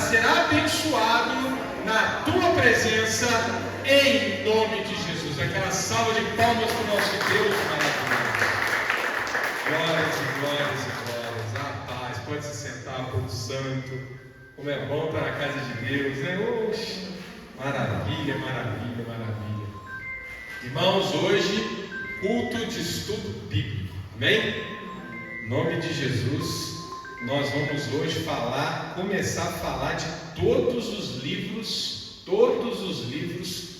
ser abençoado na tua presença, em nome de Jesus. Aquela salva de palmas para o nosso Deus maravilhoso. Glórias e glórias e glórias. A paz, pode se sentar, povo santo. Como é bom estar na casa de Deus, né? Oxe, maravilha, maravilha, maravilha. Irmãos, hoje, culto de estudo bíblico, amém? Em nome de Jesus, nós vamos hoje começar a falar de todos os livros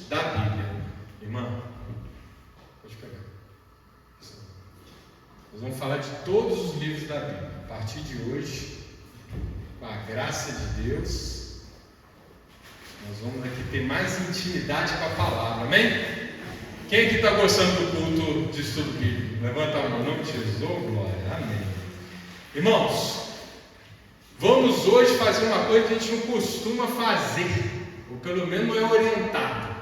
da Bíblia. Irmão, pode pegar. Nós vamos falar de todos os livros da Bíblia. A partir de hoje, com a graça de Deus, nós vamos aqui ter mais intimidade com a palavra, amém? Quem aqui está gostando do culto de estudo bíblico? Levanta a mão, em nome de Jesus, oh glória, amém. Irmãos, vamos hoje fazer uma coisa que a gente não costuma fazer, ou pelo menos não é orientado,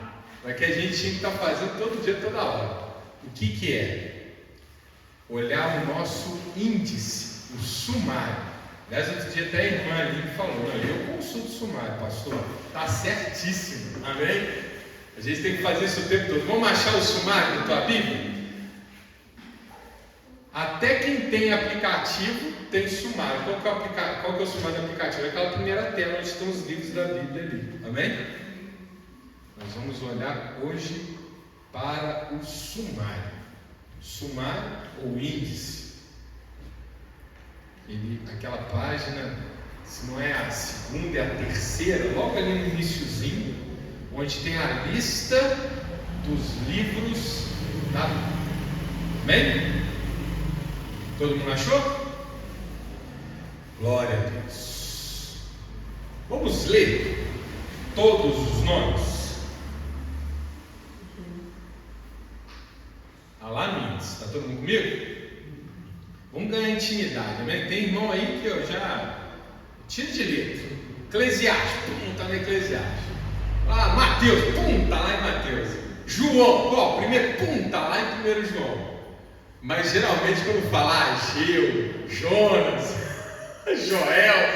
mas que a gente tinha que estar fazendo todo dia, toda hora. O que é? Olhar o nosso índice, o sumário. Aliás, outro dia até a irmã ali me falou, eu consulto o sumário, pastor, está certíssimo, amém? A gente tem que fazer isso o tempo todo. Vamos achar o sumário da tua Bíblia? Até quem tem aplicativo tem sumário. Qual que é o sumário do aplicativo? É aquela primeira tela onde estão os livros da Bíblia ali, amém? Nós vamos olhar hoje para o sumário. Sumário ou índice. Aquela página, se não é a segunda, é a terceira, logo ali no iniciozinho, onde tem a lista dos livros da Bíblia. Amém? Todo mundo achou? Glória a Deus. Vamos ler todos os nomes. Alá, meninos, está todo mundo comigo? Vamos ganhar intimidade, amém? Tem irmão aí que eu já tiro de letra. Eclesiástico, está no Eclesiástico. Mateus, está lá em Mateus. João, primeiro, está lá em 1 João. Mas geralmente quando fala Ageu, Jonas, Joel,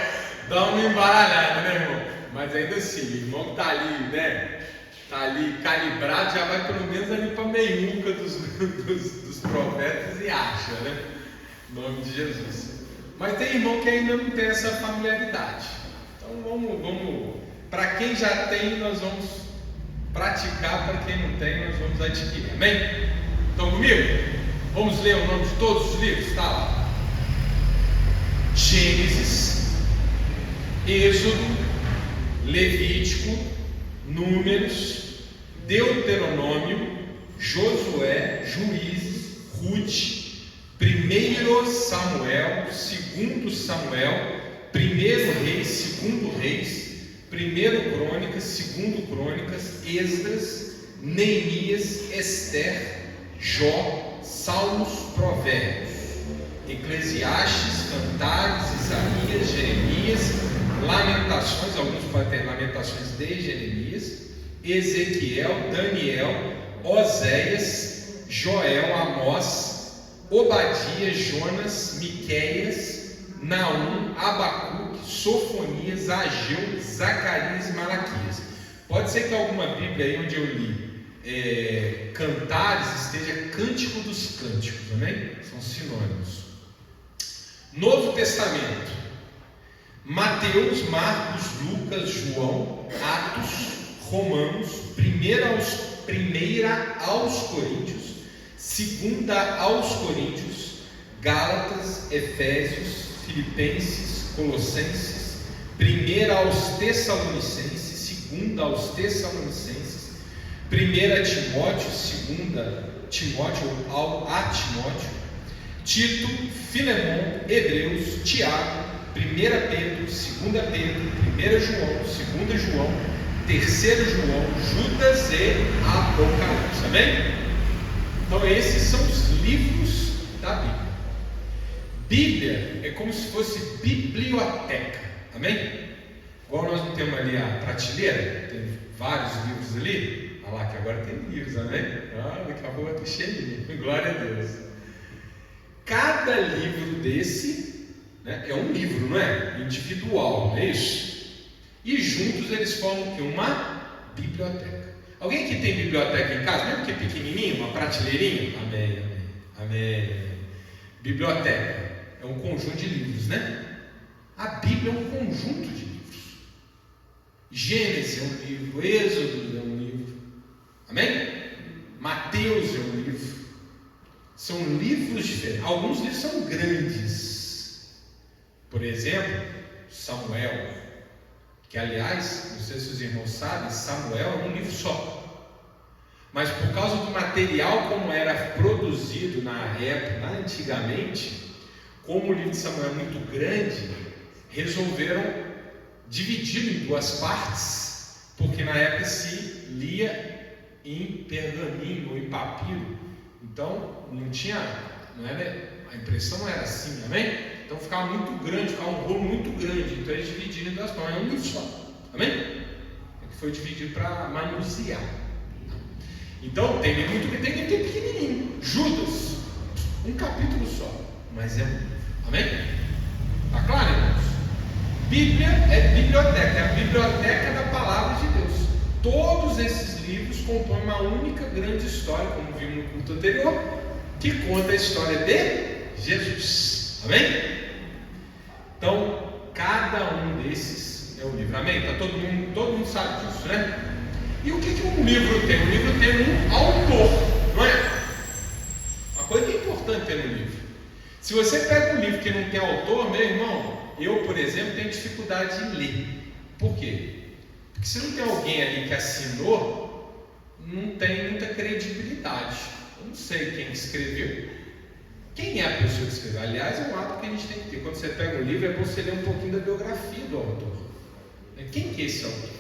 dá uma embaralhada, né, irmão? Mas ainda assim, o irmão que está ali, né? Está ali calibrado, já vai pelo menos ali para a meiuca dos profetas e acha, né? Em nome de Jesus. Mas tem irmão que ainda não tem essa familiaridade. Então vamos. Para quem já tem, nós vamos praticar. Para quem não tem, nós vamos adquirir. Amém? Estão comigo? Vamos ler o nome de todos os livros? Está lá. Gênesis, Êxodo, Levítico, Números, Deuteronômio, Josué, Juízes, Ruth, 1 Samuel, 2 Samuel, 1 Reis, 2 Reis, 1 Crônicas, 2 Crônicas, Esdras, Neemias, Esther, Jó, Salmos, Provérbios, Eclesiastes, Cantares, Isaías, Jeremias, Lamentações, alguns podem ter Lamentações de Jeremias, Ezequiel, Daniel, Oséias, Joel, Amós, Obadias, Jonas, Miqueias, Naum, Abacuque, Sofonias, Ageu, Zacarias e Malaquias. Pode ser que alguma Bíblia aí onde eu li Cantares esteja Cântico dos Cânticos, amém? São sinônimos. Novo Testamento: Mateus, Marcos, Lucas, João, Atos, Romanos, primeira aos Coríntios, segunda aos Coríntios, Gálatas, Efésios, Filipenses, Colossenses, primeira aos Tessalonicenses, segunda aos Tessalonicenses, 1 Timóteo, 2 Timóteo a Timóteo, Tito, Filemão, Hebreus, Tiago, 1 Pedro, 2 Pedro, 1 João, 2 João, 3 João, Judas e Apocalipse, amém? Então esses são os livros da Bíblia. Bíblia é como se fosse biblioteca, amém? Igual nós não temos ali a prateleira, tem vários livros ali. Olha lá que agora tem livros, amém? Daqui a pouco eu estou cheio, glória a Deus. Cada livro desse, né, é um livro, não é? Individual, não é isso? E juntos eles formam o quê? Uma biblioteca. Alguém que tem biblioteca em casa, mesmo que é pequenininho, uma prateleirinha? Amém, amém, amém, amém. Biblioteca é um conjunto de livros, né? A Bíblia é um conjunto de livros. Gênesis é um livro, Êxodo é um livro, amém? Mateus é um livro. São livros diferentes. Alguns livros são grandes. Por exemplo, Samuel, que aliás, não sei se os irmãos sabem, Samuel é um livro só. Mas por causa do material como era produzido na época, antigamente, como o livro de Samuel é muito grande, resolveram dividi-lo em duas partes, porque na época se lia em pergaminho ou em papiro. Então a impressão não era assim, amém? Então ficava muito grande, ficava um rolo muito grande. Então eles dividiram em duas partes, é um livro só, amém? É que foi dividido para manusear. Então tem livro muito grande, tem pequenininho. Judas, um capítulo só, mas é um livro, amém? Está claro, irmãos? Bíblia é biblioteca, é a biblioteca da palavra de Deus. Todos esses livros compõem uma única grande história, como vimos no culto anterior, que conta a história de Jesus, amém? Então, cada um desses é um livro, amém? Todo mundo sabe disso, né? E o que um livro tem? Um livro tem um autor, não é? Uma coisa que é importante ter no livro. Se você pega um livro que não tem autor, meu irmão, eu, por exemplo, tenho dificuldade em ler. Por quê? Porque se não tem alguém ali que assinou, não tem muita credibilidade. Eu não sei quem escreveu. Quem é a pessoa que escreveu? Aliás, é um ato que a gente tem que ter. Quando você pega um livro, é bom você ler um pouquinho da biografia do autor. Quem que é esse autor?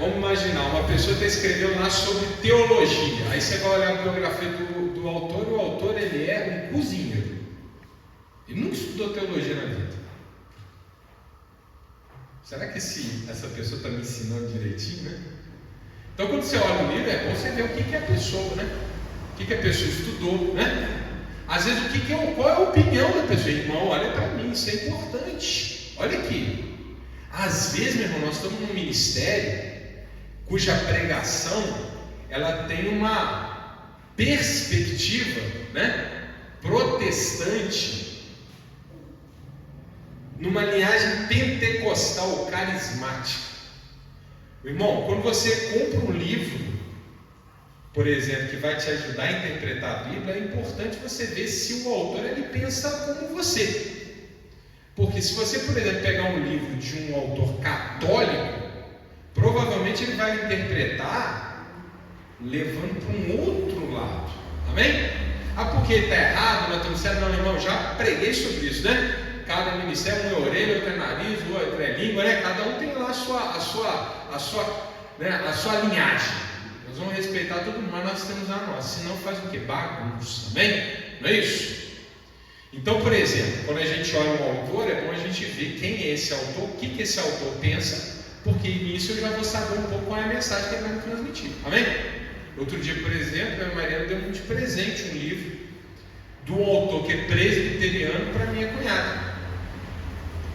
Vamos imaginar, uma pessoa está escrevendo lá sobre teologia. Aí você vai olhar a biografia do autor, e o autor ele é um cozinheiro. Ele nunca estudou teologia na vida. Será que essa pessoa está me ensinando direitinho, né? Então quando você olha o livro, é bom você ver o que é a pessoa, né? O que a pessoa estudou, né? Às vezes qual é a opinião da pessoa? Irmão, olha para mim, isso é importante. Olha aqui. Às vezes, meu irmão, nós estamos num ministério cuja pregação ela tem uma perspectiva, né, protestante, numa linhagem pentecostal carismática. Irmão, quando você compra um livro, por exemplo, que vai te ajudar a interpretar a Bíblia, é importante você ver se o autor ele pensa como você. Porque se você, por exemplo, pegar um livro de um autor católico, provavelmente ele vai interpretar levando para um outro lado, amém? Porque está errado, nós estamos certo? Não, irmão, já preguei sobre isso, né? Cada ministério, um é orelha, outro é nariz, outro é língua, né? Cada um tem lá a sua linhagem. Nós vamos respeitar todo mundo, mas nós temos a nossa, senão faz o que? Bagunça, amém? Não é isso? Então, por exemplo, quando a gente olha um autor, é bom a gente ver quem é esse autor, o que esse autor pensa, porque nisso eu já vou saber um pouco qual é a mensagem que ele vai me transmitir, amém? Outro dia, por exemplo, a minha Maria deu de presente um livro de um autor que é presbiteriano para minha cunhada.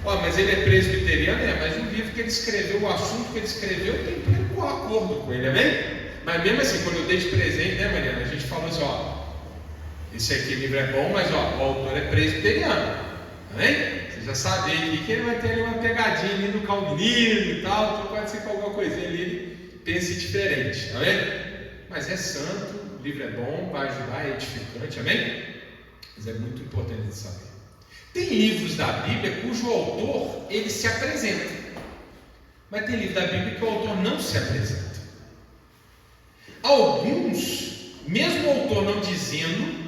Mas ele é presbiteriano, mas o livro que ele escreveu, o assunto que ele escreveu, tem pleno acordo com ele, amém? Mas mesmo assim, quando eu dei de presente, né, Mariana, a gente falou assim, esse aqui livro é bom, mas o autor é presbiteriano, amém? Você já sabe aí que ele vai ter ali uma pegadinha ali no calvinismo e tal, então pode ser que alguma coisinha ali ele pense diferente, amém? Mas é santo, o livro é bom, vai ajudar, é edificante, amém? Mas é muito importante de saber. Tem livros da Bíblia cujo autor ele se apresenta, mas tem livro da Bíblia que o autor não se apresenta. Alguns, mesmo o autor não dizendo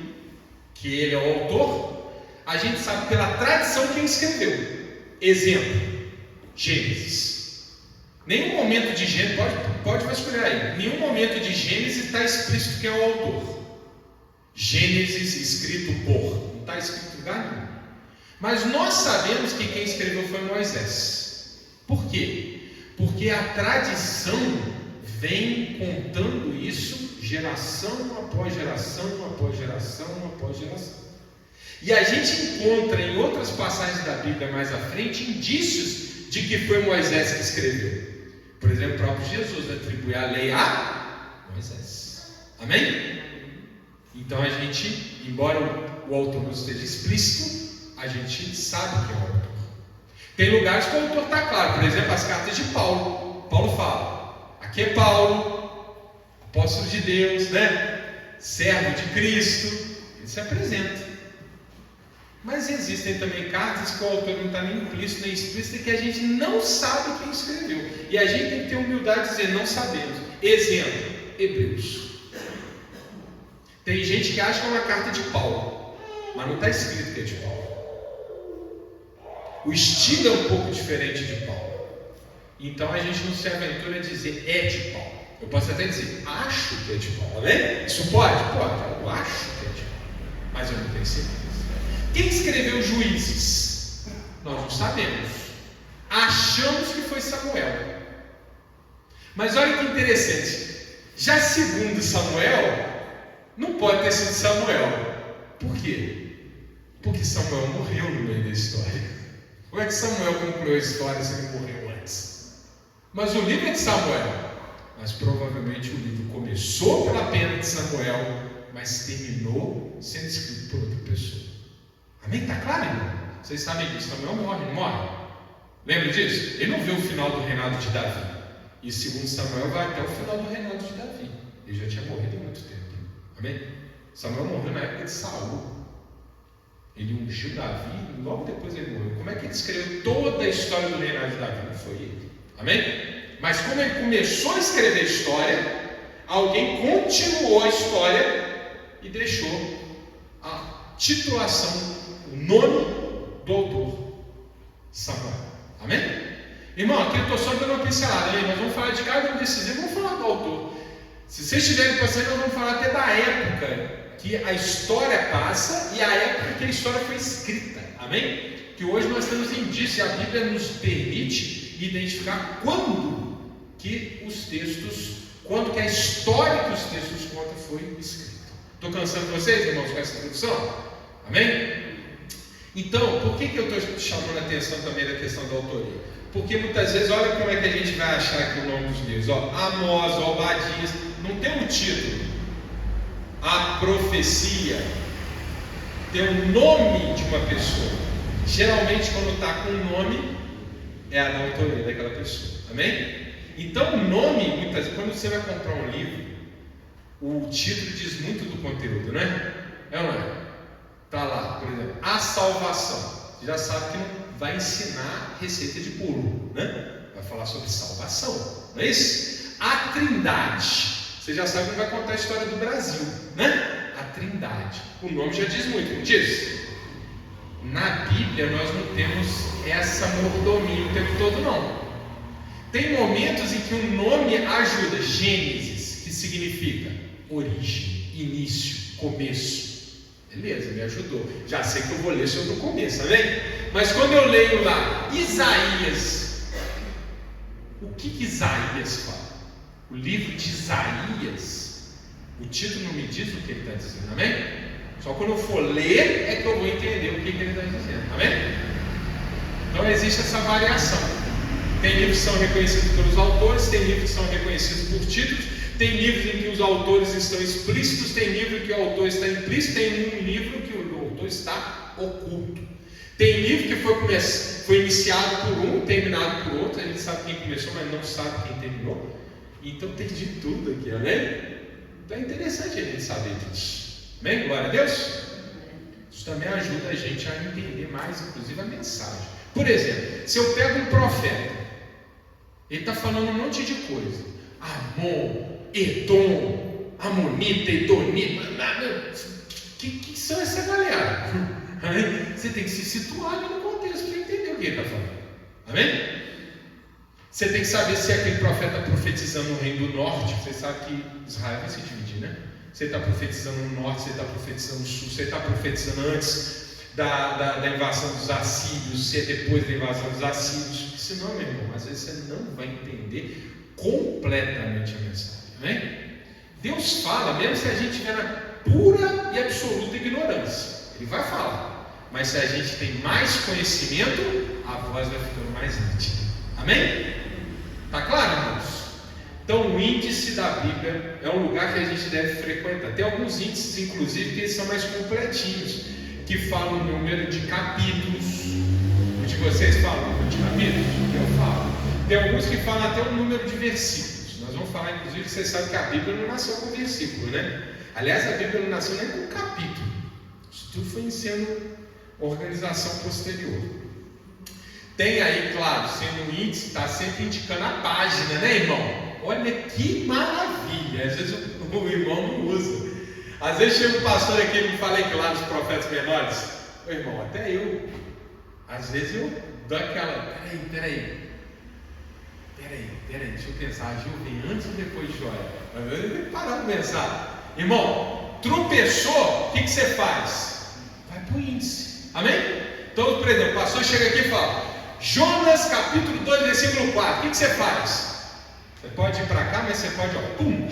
que ele é o autor, a gente sabe pela tradição quem escreveu. Exemplo, Gênesis. Nenhum momento de Gênesis, pode vasculhar aí, nenhum momento de Gênesis está explícito quem é o autor. Gênesis escrito por, não está escrito em lugar nenhum. Mas nós sabemos que quem escreveu foi Moisés. Por quê? Porque a tradição vem contando isso geração após geração, após geração, após geração. E a gente encontra em outras passagens da Bíblia mais à frente indícios de que foi Moisés que escreveu. Por exemplo, o próprio Jesus atribui a lei a Moisés. Amém? Então a gente, embora o autor não esteja explícito, a gente sabe quem é o autor. Tem lugares que o autor está claro. Por exemplo, as cartas de Paulo. Paulo fala: aqui é Paulo, apóstolo de Deus, né? Servo de Cristo. Ele se apresenta. Mas existem também cartas que o autor não está nem implícito nem explícito e que a gente não sabe quem escreveu. E a gente tem que ter humildade de dizer: não sabemos. Exemplo: Hebreus. Tem gente que acha que é uma carta de Paulo, mas não está escrito que é de Paulo. O estilo é um pouco diferente de Paulo. Então a gente não se aventura a dizer é de Paulo. Eu posso até dizer acho que é de Paulo, né? Isso pode? Pode. Eu acho que é de Paulo, mas eu não tenho certeza. Quem escreveu Juízes? Nós não sabemos. Achamos que foi Samuel. Mas olha que interessante. Já segundo Samuel, não pode ter sido Samuel. Por quê? Porque Samuel morreu no meio da história. Como é que Samuel concluiu a história se ele morreu antes? Mas o livro é de Samuel. Mas provavelmente o livro começou pela pena de Samuel, mas terminou sendo escrito por outra pessoa. Amém? Está claro, irmão? Vocês sabem que Samuel morre, não morre? Lembra disso? Ele não viu o final do reinado de Davi. E segundo Samuel vai até o final do reinado de Davi. Ele já tinha morrido há muito tempo. Amém? Samuel morreu na época de Saul. Ele ungiu Davi e logo depois ele morreu. Como é que ele escreveu toda a história do reinado de Davi? Não foi ele. Amém? Mas como ele começou a escrever a história, alguém continuou a história e deixou a titulação, o nome do autor, Samuel. Amém? Irmão, aqui eu estou só dando uma pincelada. Nós vamos falar de cada um desses livros, vamos falar do autor. Se vocês estiverem passando, nós vamos falar até da época que a história passa e a época que a história foi escrita. Amém? Que hoje nós temos indício, a Bíblia nos permite identificar quando que os textos, quando que a história que os textos contam foi escrita. Estou cansando vocês, irmãos, com essa introdução? Amém? Então, por que eu estou chamando a atenção também da questão da autoria? Porque muitas vezes, olha como é que a gente vai achar aqui o nome dos livros. Amós, Obadias, não tem um título. A profecia tem o nome de uma pessoa. Geralmente, quando está com o nome, é a da autoria daquela pessoa. Amém? Então, o nome, muitas vezes, quando você vai comprar um livro, o título diz muito do conteúdo, né? É ou não é? Está lá, por exemplo, a salvação. Você já sabe que não vai ensinar receita de bolo, né? Vai falar sobre salvação, não é isso? A Trindade. Você já sabe que não vai contar a história do Brasil, né? A Trindade. O nome já diz muito, não diz? Na Bíblia nós não temos essa mordomia o tempo todo, não. Tem momentos em que o nome ajuda. Gênesis, que significa origem, início, começo. Beleza, me ajudou. Já sei que eu vou ler sobre o começo, amém? Mas quando eu leio lá Isaías, o que Isaías fala? O livro de Isaías, o título não me diz o que ele está dizendo, amém? Só quando eu for ler é que eu vou entender o que ele está dizendo, amém? Então existe essa variação. Tem livros que são reconhecidos pelos autores, tem livros que são reconhecidos por títulos, tem livros em que os autores estão explícitos, tem livro em que o autor está implícito, tem um livro que o autor está oculto. Tem livro que foi iniciado por um, terminado por outro, a gente sabe quem começou, mas não sabe quem terminou. Então tem de tudo aqui, amém? Então é interessante a gente saber disso. Amém? Glória a Deus? Isso também ajuda a gente a entender mais, inclusive, a mensagem. Por exemplo, se eu pego um profeta, ele está falando um monte de coisa. Amon, Edom, Amonita, Edonita. Que são essa galera? Amém? Você tem que se situar ali no contexto para entender o que ele está falando. Amém? Você tem que saber se aquele profeta está profetizando no reino do norte. Você sabe que Israel vai se dividir, né? Você está profetizando no norte, você está profetizando no sul, você está profetizando antes da invasão dos assírios, se é depois da invasão dos assírios. Senão, meu irmão, às vezes você não vai entender completamente a mensagem. Amém? Deus fala, mesmo se a gente estiver na pura e absoluta ignorância. Ele vai falar. mas se a gente tem mais conhecimento, a voz vai ficando mais nítida. Amém? Tá claro, irmãos? Então, o índice da Bíblia é um lugar que a gente deve frequentar. Tem alguns índices, inclusive, que eles são mais completinhos, que falam o número de capítulos. O de vocês falam o número de capítulos? Eu falo. Tem alguns que falam até o número de versículos. Nós vamos falar, inclusive, que vocês sabem que a Bíblia não nasceu com versículo, né? Aliás, a Bíblia não nasceu nem com capítulo. Isso tudo foi sendo organização posterior. Tem aí, claro, sendo um índice, está sempre indicando a página, né, irmão? Olha que maravilha! Às vezes o irmão não usa. Às vezes chega um pastor aqui e me fala que lá dos profetas menores, ô irmão, até eu, às vezes eu dou aquela, peraí, deixa eu pensar, Gil vem antes ou depois de Joel? Às vezes eu tenho que parar para pensar. Irmão, tropeçou, o que você faz? Vai para o índice, amém? Então, por exemplo, o pastor chega aqui e fala, Jonas capítulo 2, versículo 4, o que você faz? Você pode ir para cá, mas você pode,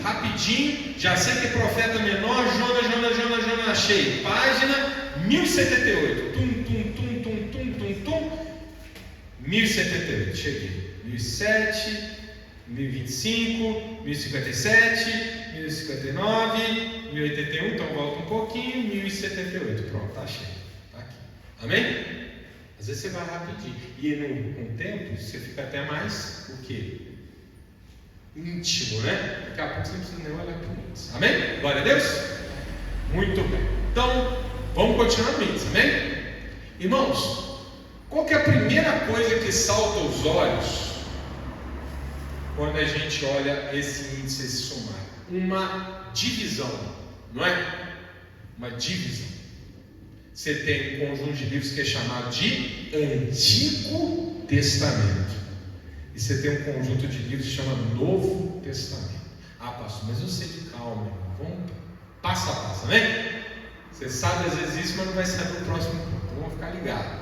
rapidinho, já sei que profeta menor, Jonas, achei, página 1078, 1078, cheguei, 1007, 1025, 1057, 1059, 1081, então volta um pouquinho, 1078, pronto, está cheio, está aqui, amém? Às vezes você vai rapidinho, e com o tempo, você fica até mais, o quê? Íntimo, né? Daqui a pouco você não precisa nem olhar para o índice. Amém? Glória a Deus? Muito bem. Então, vamos continuar no índice, amém? Irmãos, qual que é a primeira coisa que salta aos olhos quando a gente olha esse índice, esse sumário? Uma divisão, não é? Uma divisão. Você tem um conjunto de livros que é chamado de Antigo Testamento. E você tem um conjunto de livros que chama Novo Testamento. Ah, pastor, mas eu sei de calma, irmão. Vamos passo a passo, né? Você sabe às vezes isso, mas não vai saber o próximo ponto. Então vamos ficar ligados.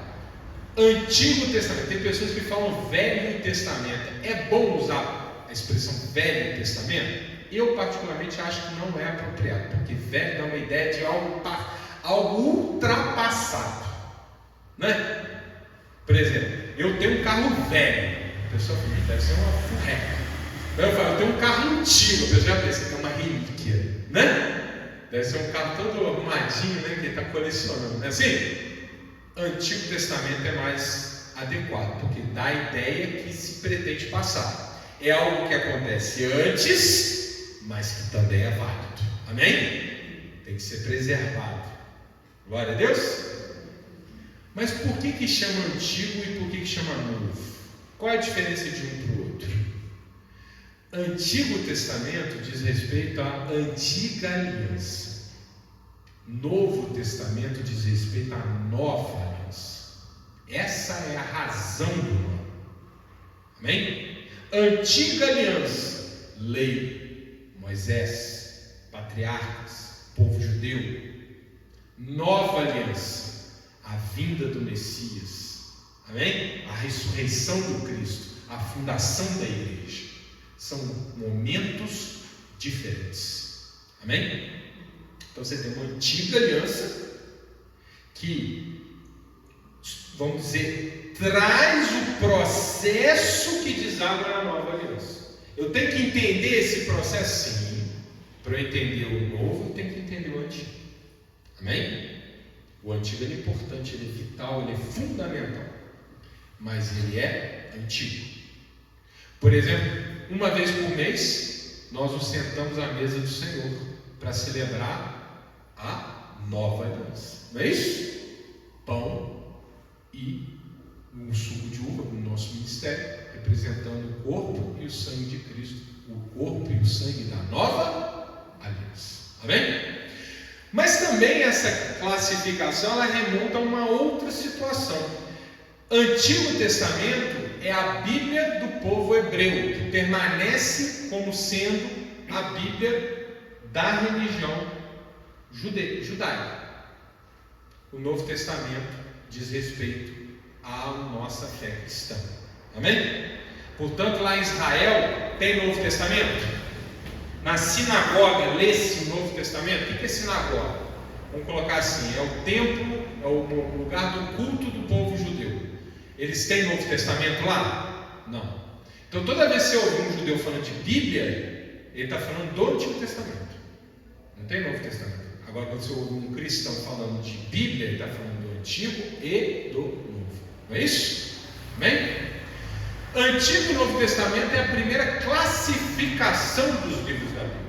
Antigo Testamento. Tem pessoas que falam Velho Testamento. É bom usar a expressão Velho Testamento? Eu particularmente acho que não é apropriado, porque velho dá uma ideia de algo ultrapassado, né? Por exemplo, eu tenho um carro velho. A pessoa fala, deve ser uma furreca. Eu falo, eu tenho um carro antigo. A pessoa já pensa que é uma relíquia, né? Deve ser um carro todo arrumadinho, né? Que ele está colecionando, não é assim? Antigo Testamento é mais adequado, porque dá a ideia que se pretende passar. É algo que acontece antes, mas que também é válido. Amém? Tem que ser preservado. Glória a Deus. Mas por que chama antigo e por que chama novo? Qual é a diferença de um para o outro? Antigo Testamento diz respeito à antiga aliança. Novo Testamento diz respeito à nova aliança. Essa é a razão do nome. Amém? Antiga aliança, lei, Moisés, patriarcas, povo judeu. Nova aliança, a vinda do Messias. Amém? A ressurreição do Cristo, a fundação da igreja. São momentos diferentes. Amém? Então você tem uma antiga aliança que, vamos dizer, traz o processo que deságua na nova aliança. Eu tenho que entender esse processo, sim. Para eu entender o novo, eu tenho que entender o antigo. Amém? O antigo ele é importante, ele é vital, ele é fundamental. Mas ele é antigo. Por exemplo, uma vez por mês, nós nos sentamos à mesa do Senhor para celebrar a nova aliança. Não é isso? Pão e um suco de uva no nosso ministério, representando o corpo e o sangue de Cristo, o corpo e o sangue da nova aliança. Amém? Mas também essa classificação ela remonta a uma outra situação. Antigo Testamento é a Bíblia do povo hebreu, que permanece como sendo a Bíblia da religião judaica. O Novo Testamento diz respeito à nossa fé cristã. Amém? Portanto, lá em Israel tem Novo Testamento. Na sinagoga lê-se o Novo Testamento. O que é sinagoga? Vamos colocar assim: é o templo é o lugar do culto do povo judeu. Eles têm Novo Testamento lá? Não. Então toda vez que você ouvir um judeu falando de Bíblia, ele está falando do Antigo Testamento. Não tem Novo Testamento. Agora quando você ouve um cristão falando de Bíblia, ele está falando do Antigo e do Novo. Não é isso? Amém? Antigo e Novo Testamento é a primeira classificação dos livros da Bíblia.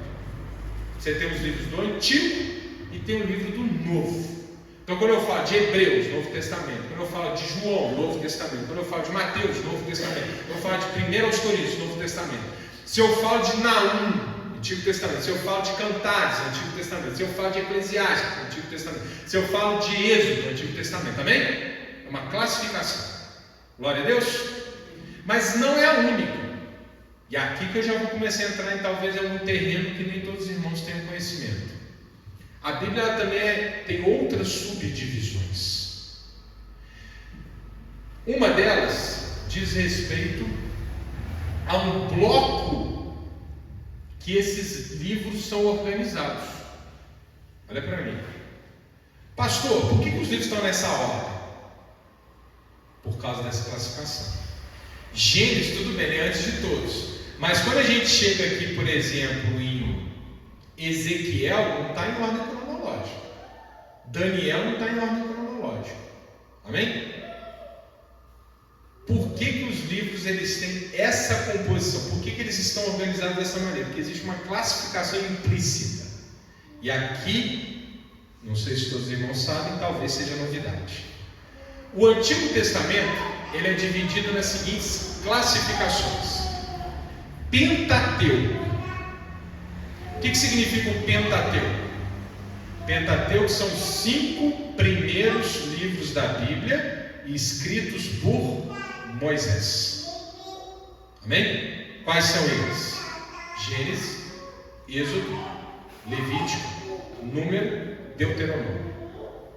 Você tem os livros do Antigo e tem o livro do Novo. Então quando eu falo de Hebreus, Novo Testamento, quando eu falo de João, Novo Testamento, quando eu falo de Mateus, Novo Testamento, quando eu falo de 1 aos Coríntios, Novo Testamento, se eu falo de Naum, Antigo Testamento, se eu falo de Cantares, Antigo Testamento, se eu falo de Eclesiastes, Antigo Testamento, se eu falo de Êxodo, Antigo Testamento, amém? É uma classificação. Glória a Deus. Mas não é a única. E é aqui que eu já vou começar a entrar em talvez algum terreno que nem todos os irmãos tenham conhecimento. A Bíblia também tem outras subdivisões. Uma delas diz respeito a um bloco que esses livros são organizados. Olha para mim. Pastor, por que os livros estão nessa ordem? Por causa dessa classificação. Gênesis, tudo bem, é antes de todos. Mas quando a gente chega aqui, por exemplo, em Ezequiel, não está em ordem cronológica. Daniel não está em ordem cronológica. Amém? Por que os livros eles têm essa composição? Por que eles estão organizados dessa maneira? Porque existe uma classificação implícita. E aqui, não sei se todos os irmãos sabem, talvez seja novidade. O Antigo Testamento ele é dividido nas seguintes classificações. Pentateuco. O que significa o Pentateuco? Pentateuco são 5 primeiros livros da Bíblia escritos por Moisés. Amém? Quais são eles? Gênesis, Êxodo, Levítico, Número, Deuteronômio.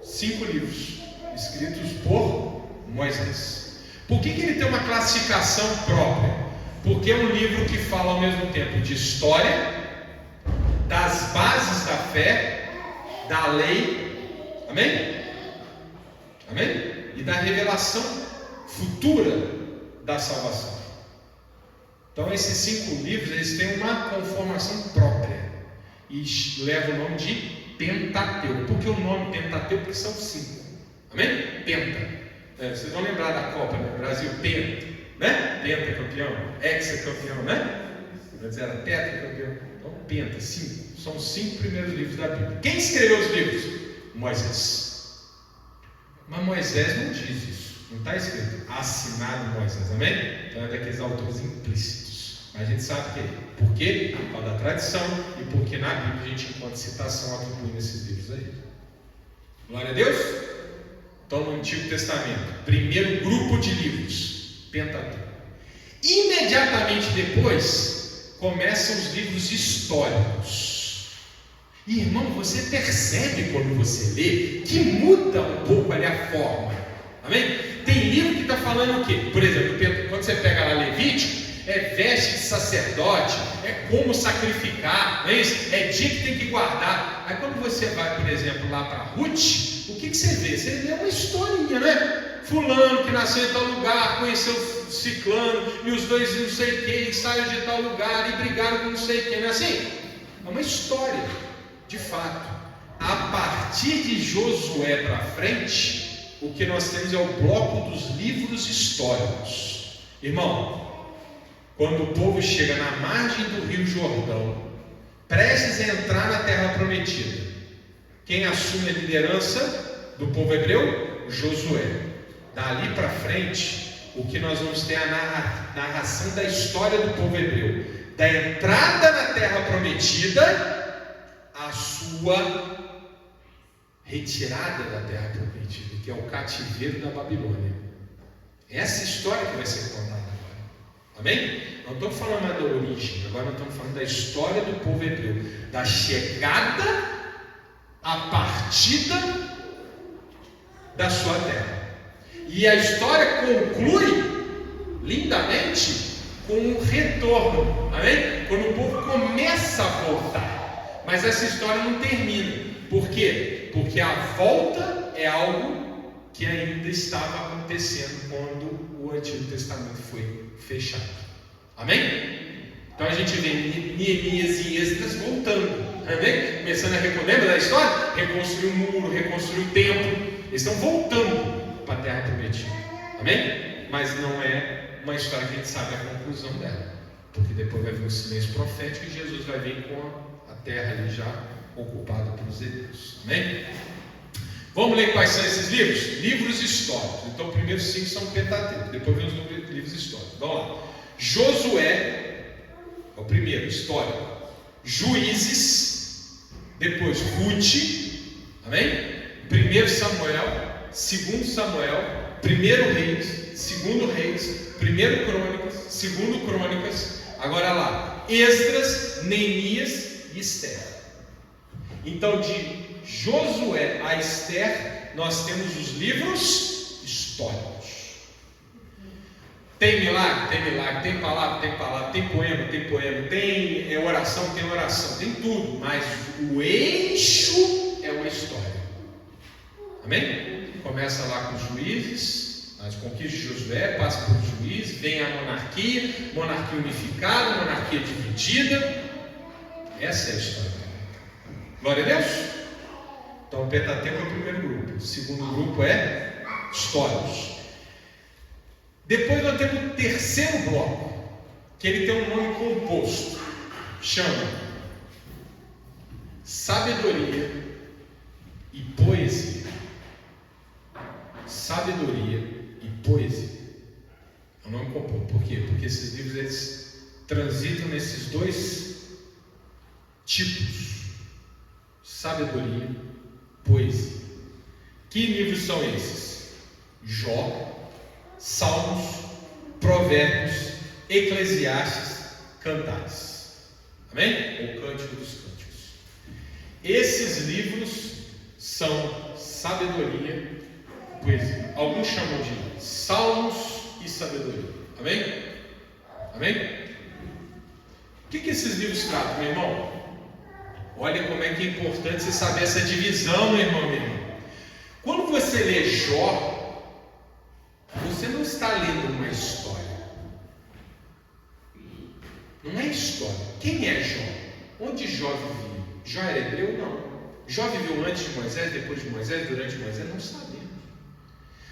5 livros escritos por Moisés. Por que ele tem uma classificação própria? Porque é um livro que fala ao mesmo tempo de história, das bases da fé, da lei, amém? Amém? E da revelação futura da salvação. Então esses 5 livros eles têm uma conformação própria e levam o nome de Pentateuco. Por que o nome Pentateuco? Porque são 5. Amém? Penta. Vocês vão lembrar da Copa, né? Brasil, penta, né? Penta campeão, hexa-campeão, né? Antes era tetra-campeão. Então, penta, 5. São os 5 primeiros livros da Bíblia. Quem escreveu os livros? Moisés. Mas Moisés não diz isso. Não está escrito assinado Moisés, amém? Então é daqueles autores implícitos. Mas a gente sabe que por quê? Por causa da tradição e porque na Bíblia a gente encontra citação atribuindo esses livros aí. Glória a Deus. Então, no Antigo Testamento, primeiro grupo de livros, Pentateuco. Imediatamente depois, começam os livros históricos. E, irmão, você percebe quando você lê que muda um pouco ali a forma. Amém? Tem livro que está falando o quê? Por exemplo, quando você pega lá Levítico, é veste de sacerdote, é como sacrificar, não é isso? É dia que tem que guardar. Aí quando você vai, por exemplo, lá para Ruth, o que você vê? Você vê uma historinha, né? Fulano que nasceu em tal lugar, conheceu ciclano, e os dois não sei o que, saíram de tal lugar e brigaram com não sei o que, não é assim? É uma história, de fato. A partir de Josué para frente, o que nós temos é o bloco dos livros históricos. Irmão, quando o povo chega na margem do Rio Jordão, prestes a entrar na Terra Prometida, quem assume a liderança do povo hebreu? Josué. Dali para frente, o que nós vamos ter é a narração da história do povo hebreu, da entrada na Terra Prometida, a sua retirada da Terra Prometida, que é o cativeiro da Babilônia. Essa história que vai ser contada agora. Amém? Não estamos falando mais da origem, agora nós estamos falando da história do povo hebreu, da chegada, a partida da sua terra. E a história conclui lindamente com um retorno, amém? Quando o povo começa a voltar. Mas essa história não termina. Por quê? Porque a volta é algo que ainda estava acontecendo quando o Antigo Testamento foi fechado. Amém? Então a gente vê Neemias e Esdras voltando. Amém? Começando a lembra da história? Reconstruir o muro, reconstruir o templo. Eles estão voltando para a terra prometida. Amém? Mas não é uma história que a gente sabe a conclusão dela. Porque depois vai vir o silêncio profético e Jesus vai vir com a terra ali já ocupada pelos hebreus. Amém? Vamos ler quais são esses livros? Livros históricos. Então, os primeiros 5 são Pentateuco, depois vem os livros históricos. Vamos lá. Josué é o primeiro, histórico. Juízes, depois Ruth, amém? 1 Samuel, 2 Samuel, 1 Reis, 2 Reis, 1 Crônicas, 2 Crônicas, agora lá, Esdras, Neemias e Esther. Então, de Josué a Esther, nós temos os livros históricos. Tem milagre, tem palavra, tem poema, tem oração, tem tudo, mas o eixo é uma história. Amém? Começa lá com os juízes, as conquistas de Josué, passa por juízes, vem a monarquia unificada, monarquia dividida. Essa é a história. Glória a Deus. Então o Pentateuco é o primeiro grupo, o segundo grupo é históricos. Depois nós temos o terceiro bloco, que ele tem um nome composto, chama sabedoria e poesia. Sabedoria e poesia. É um nome composto. Por quê? Porque esses livros eles transitam nesses dois tipos: sabedoria, poesia. Que livros são esses? Jó, Salmos, Provérbios, Eclesiastes, Cantares. Amém? Ou Cântico dos Cânticos. Esses livros são sabedoria e poesia. Alguns chamam de Salmos e sabedoria. Amém? Amém? O que esses livros tratam, meu irmão? Olha como é que é importante você saber essa divisão, meu irmão, meu irmão. Quando você lê Jó, você não está lendo uma história. Não é história. Quem é Jó? Onde Jó vivia? Jó era hebreu? Não. Jó viveu antes de Moisés, depois de Moisés, durante Moisés? Não sabemos.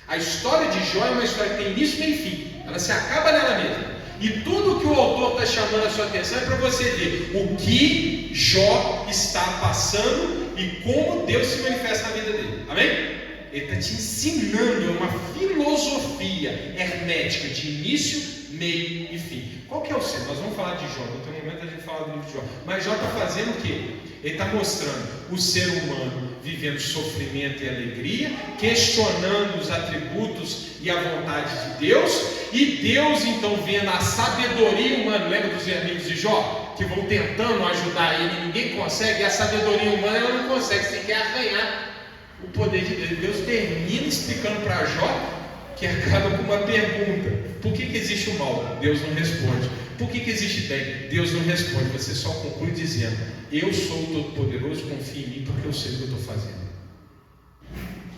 A história de Jó é uma história que tem início, meio e fim. Ela se acaba nela mesma. E tudo que o autor está chamando a sua atenção é para você ver o que Jó está passando e como Deus se manifesta na vida dele. Amém? Ele está te ensinando uma filosofia hermética de início, meio e fim. Qual que é o seu? Nós vamos falar de Jó, no outro momento a gente fala do livro de Jó. Mas Jó está fazendo o quê? Ele está mostrando o ser humano vivendo sofrimento e alegria, questionando os atributos e a vontade de Deus, e Deus então vendo a sabedoria humana. Lembra dos amigos de Jó? Que vão tentando ajudar ele, ninguém consegue, e a sabedoria humana ela não consegue, você tem que arranhar o poder de Deus. Deus termina explicando para Jó, que acaba com uma pergunta: por que existe o mal? Deus não responde. Por que existe bem? Deus não responde. Você só conclui dizendo: eu sou o Todo-Poderoso, confie em mim, porque eu sei o que eu estou fazendo.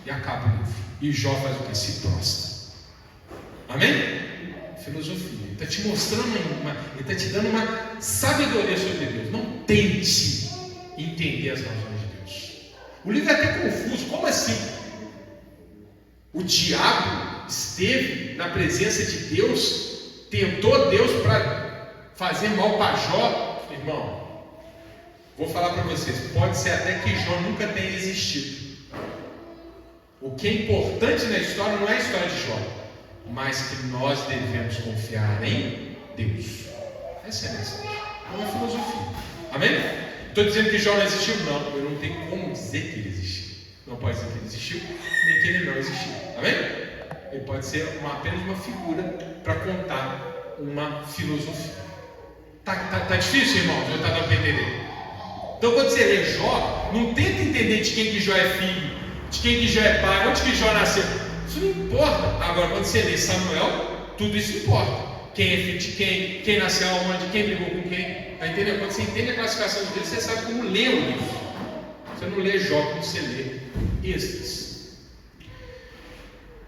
E acaba o livro. E Jó faz o que? Se prostra. Amém? Filosofia. Ele está te mostrando ele está te dando uma sabedoria sobre Deus. Não tente entender as razões de Deus. O livro é até confuso. Como assim? O diabo esteve na presença de Deus, tentou Deus para fazer mal para Jó. Irmão, vou falar para vocês, pode ser até que Jó nunca tenha existido. O que é importante na história não é a história de Jó, mas que nós devemos confiar em Deus. Essa é a mensagem. É uma filosofia. Amém? Estou dizendo que Jó não existiu? Não, eu não tenho como dizer que ele existiu. Não pode dizer que ele existiu, nem que ele não existiu. Amém? Ele pode ser apenas uma figura para contar uma filosofia. Tá difícil, irmão? Já está dando para entender? Então, quando você lê Jó, não tenta entender de quem que Jó é filho, de quem que Jó é pai, onde que Jó nasceu. Isso não importa. Agora, quando você lê Samuel, tudo isso importa. Quem é filho de quem nasceu aonde, quem brigou com quem. Tá entendendo? Quando você entende a classificação de Deus, você sabe como ler o livro. Você não lê Jó como você lê Esdras.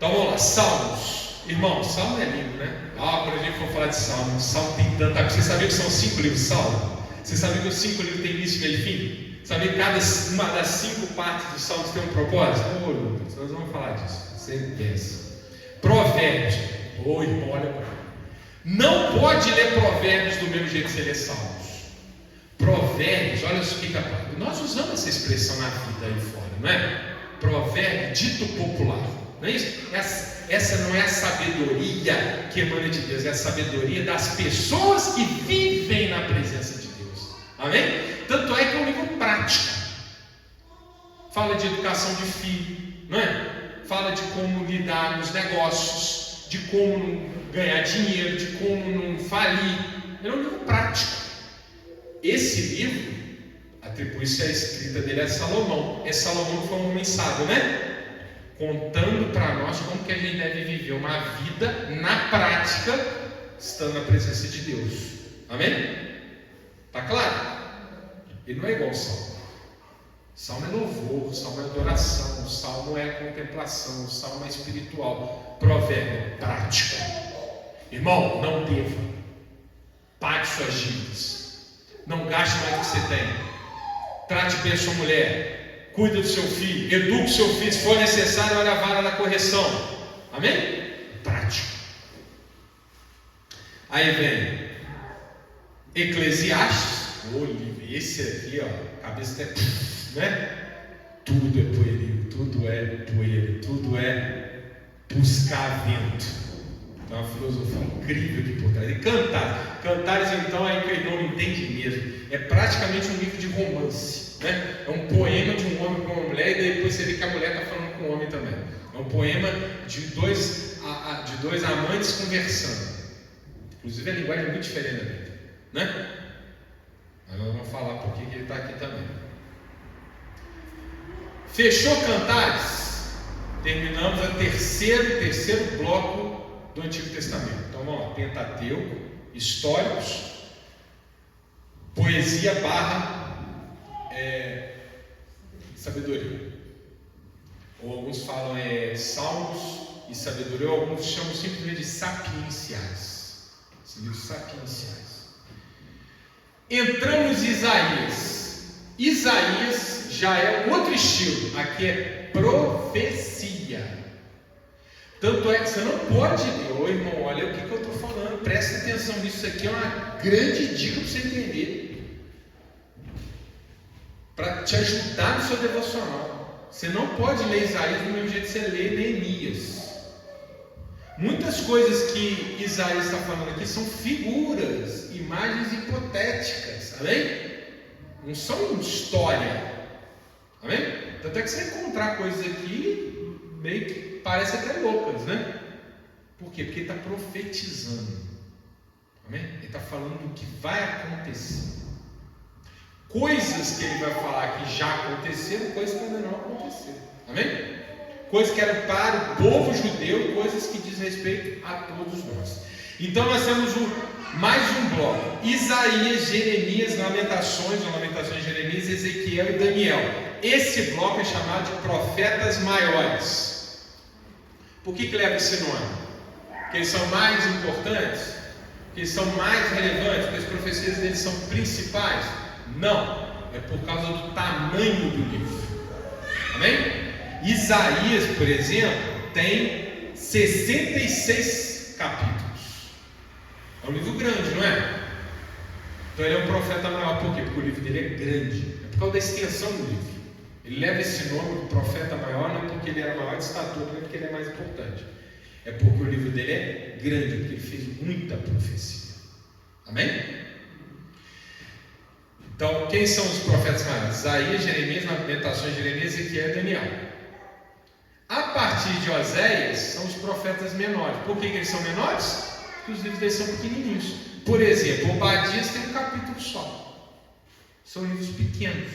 Então vamos lá, Salmos. Irmão, Salmo é lindo, né? Quando a gente for falar de Salmo, Salmo tem tanta coisa. Você sabia que são 5 livros de Salmo? Você sabia que os 5 livros têm início, meio e fim? Sabia que cada uma das 5 partes dos Salmos tem um propósito? Meu Deus, nós vamos falar disso. Você pensa. Provérbios. Irmão, olha para mim. Não pode ler Provérbios do mesmo jeito que você lê Salmos. Provérbios, olha o que é. Nós usamos essa expressão na vida aí fora, não é? Provérbio dito popular. Não é isso? Essa não é a sabedoria que emana de Deus, é a sabedoria das pessoas que vivem na presença de Deus. Amém? Tanto é que é um livro prático. Fala de educação de filho, não é? Fala de como lidar nos negócios, de como não ganhar dinheiro, de como não falir. É um livro prático. Esse livro, atribui-se a escrita dele a Salomão. Salomão que foi um homem sábio, né? Contando para nós como que a gente deve viver uma vida na prática, estando na presença de Deus. Amém? Tá claro? Ele não é igual ao Salmo. Salmo é louvor, Salmo é adoração, Salmo é contemplação, Salmo é espiritual. Provérbio é prático. Irmão, não deva. Pague suas dívidas. Não gaste mais do que você tem. Trate bem a sua mulher. Cuida do seu filho, eduque o seu filho, se for necessário, olha a vara da correção. Amém? Prático. Aí vem Eclesiastes. Esse aqui, ó, cabeça até, né? Tudo é pueril, tudo é poeira, tudo é buscar vento. Então, uma filosofia incrível aqui por trás. E Cantares, então, é que ele não entende mesmo. É praticamente um livro de romance. É um poema de um homem com uma mulher, e depois você vê que a mulher está falando com o homem também. É um poema de dois amantes conversando. Inclusive a linguagem é muito diferente da Bíblia, né? Mas nós vamos falar por que ele está aqui também. Fechou Cantares, terminamos o terceiro bloco do Antigo Testamento. Então vamos lá, Pentateuco, históricos, poesia / sabedoria. Ou alguns falam salmos e sabedoria, ou alguns chamam simplesmente de sapienciais. Esses livros sapienciais. Entramos em Isaías. Isaías já é um outro estilo. Aqui é profecia. Tanto é que você não pode ler, irmão, olha o que eu estou falando, presta atenção nisso. Isso aqui é uma grande dica para você entender. Para te ajudar no seu devocional. Você não pode ler Isaías do mesmo jeito que você lê Neemias. Muitas coisas que Isaías está falando aqui são figuras, imagens hipotéticas, amém? Não são história, amém? Tanto é que você vai encontrar coisas aqui meio que parecem até loucas, né? Por quê? Porque ele está profetizando, amém? Ele está falando do que vai acontecer. Coisas que ele vai falar que já aconteceram, coisas que ainda não aconteceram. Amém? Coisas que eram para o povo judeu, coisas que diz respeito a todos nós. Então nós temos mais um bloco. Isaías, Jeremias, Lamentações, de Jeremias, Ezequiel e Daniel. Esse bloco é chamado de profetas maiores. Por que leva esse nome? Porque eles são mais importantes? Porque eles são mais relevantes? Porque as profecias deles são principais? Não, é por causa do tamanho do livro. Amém? Isaías, por exemplo, tem 66 capítulos. É um livro grande, não é? Então ele é um profeta maior. Por quê? Porque o livro dele é grande. É por causa da extensão do livro. Ele leva esse nome de profeta maior, não é porque ele era maior de estatura, não é porque ele é mais importante. É porque o livro dele é grande, porque ele fez muita profecia. Amém? Então, quem são os profetas maiores? Isaías, Jeremias, Lamentações, Jeremias, Ezequiel e Daniel. A partir de Oséias, são os profetas menores. Por que eles são menores? Porque os livros deles são pequenininhos. Por exemplo, Obadias tem um capítulo só. São livros pequenos.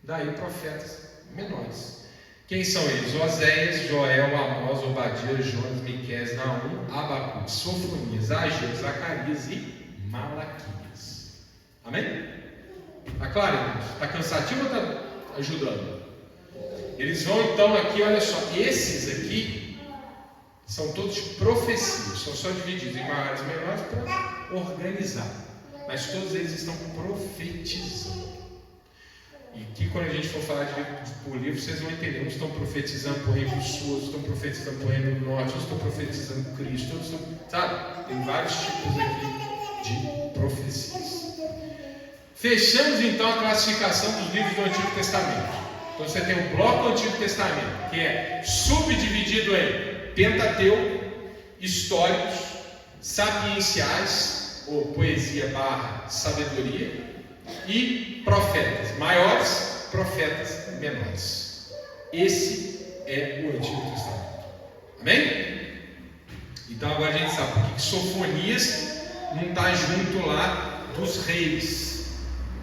Daí, profetas menores. Quem são eles? Oséias, Joel, Amós, Obadias, Jonas, Miqueias, Naum, Abacuque, Sofonias, Ageu, Zacarias e Malaquias. Amém? Está claro, irmãos? Está cansativo ou está ajudando? Eles vão então aqui, olha só, esses aqui São todos profecias, são só divididos em maiores e menores para organizar. Mas todos eles estão profetizando. E que quando a gente for falar de livro por livro, vocês vão entender. Uns estão profetizando por reino do sul, outros estão profetizando por reino do norte, outros estão profetizando por Cristo, outros estão, sabe? Tem vários tipos aqui de profecias. Fechamos então a classificação dos livros do Antigo Testamento. Então você tem o bloco do Antigo Testamento, que é subdividido em Pentateuco, históricos, sapienciais, ou poesia / sabedoria, e profetas maiores, profetas menores. Esse é o Antigo Testamento. Amém? Então agora a gente sabe por que Sofonias não está junto lá dos reis.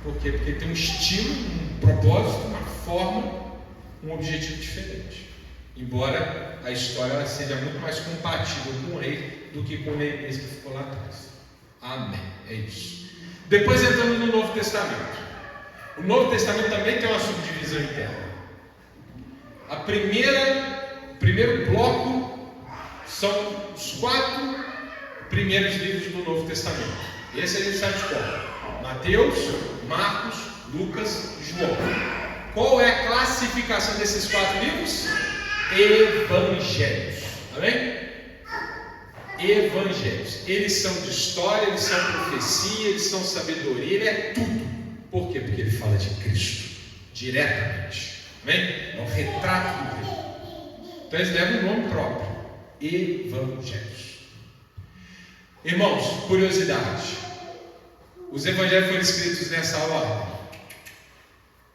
Por quê? Porque tem um estilo, um propósito, uma forma, um objetivo diferente. Embora a história seja muito mais compatível com o rei do que com o Neemias que ficou lá atrás. Amém. É isso. Depois entramos no Novo Testamento. O Novo Testamento também tem uma subdivisão interna. O primeiro bloco são os 4 primeiros livros do Novo Testamento. Esse a gente sabe de qual? Mateus, Marcos, Lucas e João. Qual é a classificação desses 4 livros? Evangelhos. Amém? Evangelhos. Eles são de história, eles são profecia, eles são sabedoria, ele é tudo. Por quê? Porque ele fala de Cristo diretamente. Amém? É um retrato do Cristo. Então eles levam um nome próprio. Evangelhos. Irmãos, curiosidade. Os evangelhos foram escritos nessa ordem.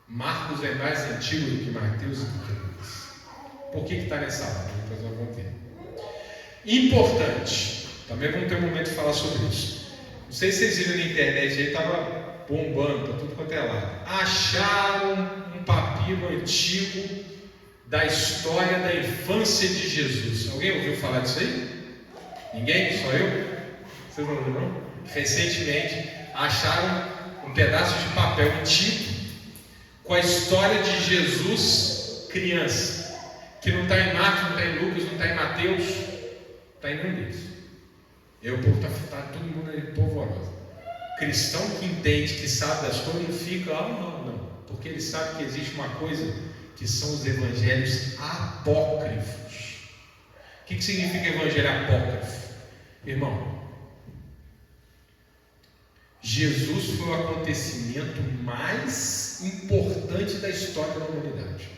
Marcos é mais antigo do que Mateus e do que Lucas. Por que está nessa ordem? Depois nós vamos ver. Importante. Também vamos ter um momento de falar sobre isso. Não sei se vocês viram na internet aí, estava bombando para tudo quanto é lado. Acharam um papiro antigo da história da infância de Jesus. Alguém ouviu falar disso aí? Ninguém? Só eu? Vocês não ouviram, não? Recentemente acharam um pedaço de papel antigo com a história de Jesus criança, que não está em Marcos, não está em Lucas, não está em Mateus, está em nenhum deles. E o povo está todo mundo ali polvoroso. Cristão que entende, que sabe das coisas, não fica, não, porque ele sabe que existe uma coisa que são os evangelhos apócrifos. O que significa evangelho apócrifo? Irmão, Jesus foi o acontecimento mais importante da história da humanidade.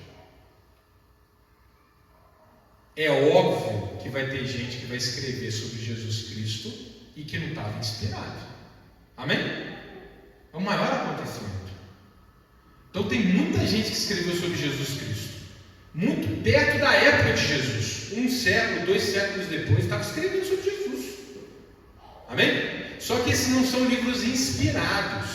É óbvio que vai ter gente que vai escrever sobre Jesus Cristo e que não estava inspirado. Amém? É o maior acontecimento. Então tem muita gente que escreveu sobre Jesus Cristo, muito perto da época de Jesus. 1 século, 2 séculos depois, estava escrevendo sobre Jesus. Amém? Só que esses não são livros inspirados.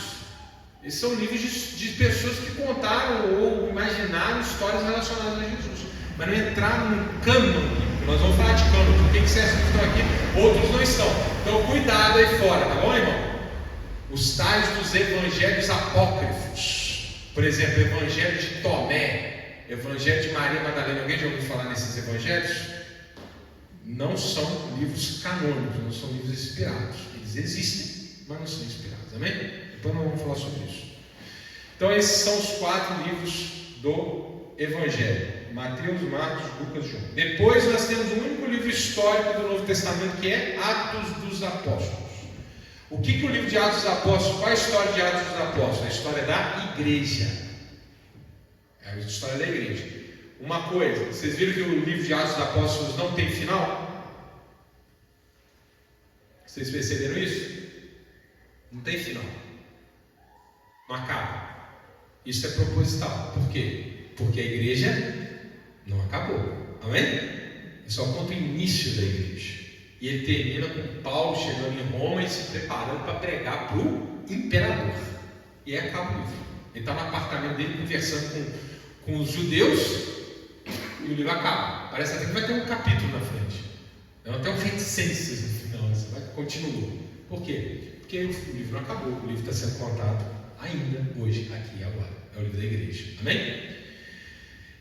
Esses são livros de pessoas que contaram ou imaginaram histórias relacionadas a Jesus, mas não entraram no cânon. Nós vamos falar de cânon, porque tem que ser assim que estão aqui, outros não estão. Então cuidado aí fora, tá bom, irmão? Os tais dos evangelhos apócrifos, por exemplo, Evangelho de Tomé, Evangelho de Maria Madalena. Alguém já ouviu falar nesses evangelhos? Não são livros canônicos, não são livros inspirados. Eles existem, mas não são inspirados. Amém? Depois nós vamos falar sobre isso. Então esses são os 4 livros do Evangelho: Mateus, Marcos, Lucas e João. Depois nós temos o único livro histórico do Novo Testamento, que é Atos dos Apóstolos. O que o livro de Atos dos Apóstolos, qual é a história de Atos dos Apóstolos? A história da igreja. É a história da igreja. Uma coisa, vocês viram que o livro de Atos dos Apóstolos não tem final? Vocês perceberam isso? Não tem final. Não acaba. Isso é proposital. Por quê? Porque a igreja não acabou. Amém? É só conta o início da igreja. E ele termina com Paulo chegando em Roma e se preparando para pregar para o imperador. E aí acaba o livro. Ele está no apartamento dele conversando com os judeus e o livro acaba. Parece até que vai ter um capítulo na frente. Não, até um reticências no final. Você vai continuar. Por quê? Porque o livro não acabou. O livro está sendo contado ainda hoje, aqui e agora. É o livro da igreja. Amém?